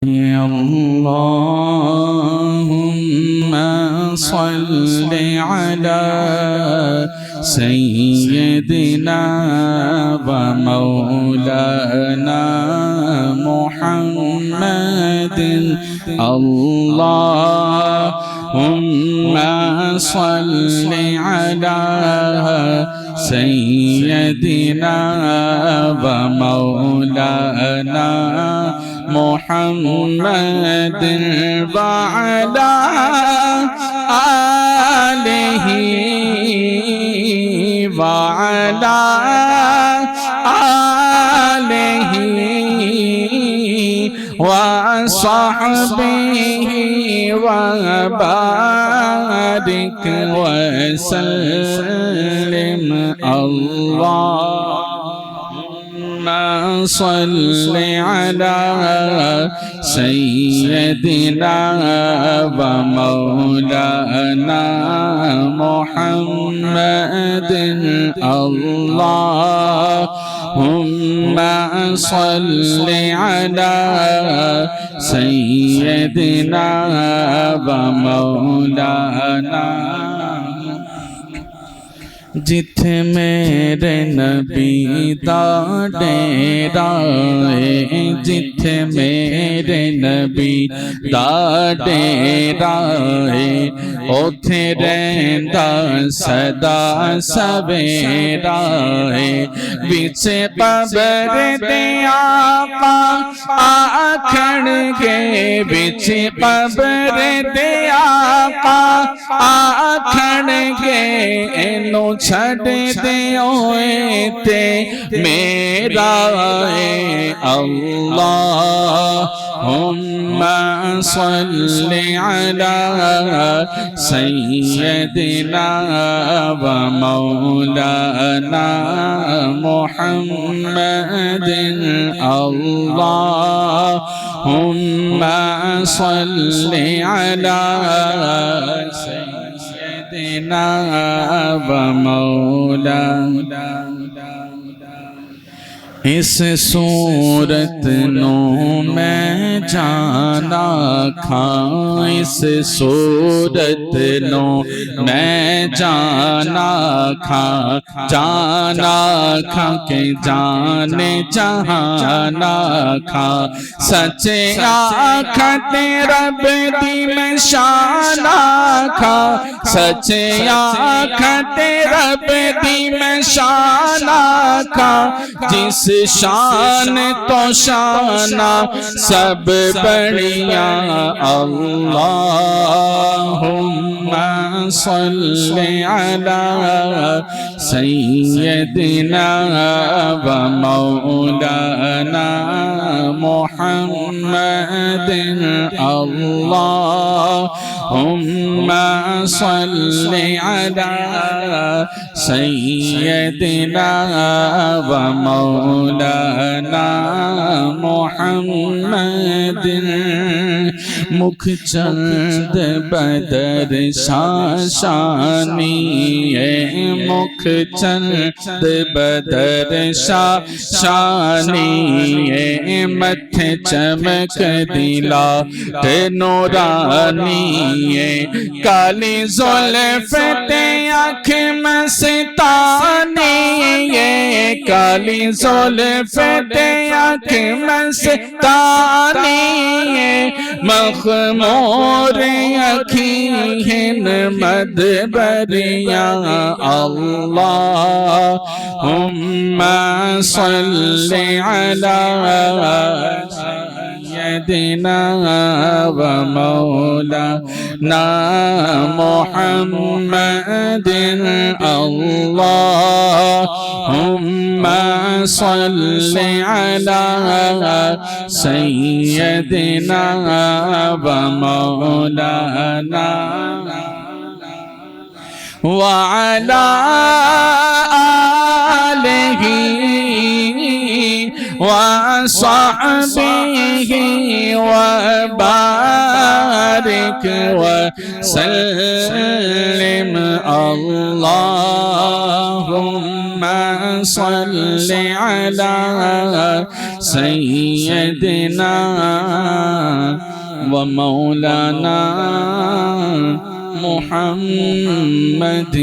اللهم صل على سيدنا ومولانا محمد اللهم صل على سيدنا ومولانا محمد وعلى آله وعلى آله وصحبه وبارك وسلم اللهم صل على سيدنا ومولانا محمد اللهم صل على سيدنا ومولانا जिथे मेरे नबी दा डेरा है जिथे मेरे नबी दा डेरा है ओथे रहंदा सदा सवेरा है विच कब्र दे आका आखणगे विच कब्र दे आका आखणगे एनो छड़ दे ते मेरा अल्लाहुम्मा सल्लि अला सय्यदिना व मौलाना मुहम्मदिन अल्लाहुम्मा सल्लि अला सय्यदिना व मौलाना इस सूरत नो मैं जाना खां इस सूरत नो मैं जाना खां के जाने जहाना खां सच्चे आखते रब दी मैं शाना खां सच्चे आखते रब दी मैं शाना खां जिस शान तो शाना सब बढ़िया अल्लाहुम्मा सल्लि अला सय्यदिना व मौलाना मुहम्मदिन अल्लाहुम्मा सल्लि अला सय्यदिना व मौलाना मुहम्मदिन मुख चंद बदर शाशानी मुख चंद बदर शाशानी मथे चमक दिला ते नूरानी काली जुल्फ ते आँख मस्तानी काली जुल्फ ते आँख मस्तानी मखमूर अखीन मदबरिया अल्लाहुम्मा सल्लि अला सय्यदिना व मौलाना मुहम्मदिन अल्लाहुम्मा सल्लि अला सय्यदिना व मौलाना व अला आलिहि व सहबिहि व बारिक व सल्लिम अल्लाहुम्मा सल्लि अला सय्यदिना ومولانا محمد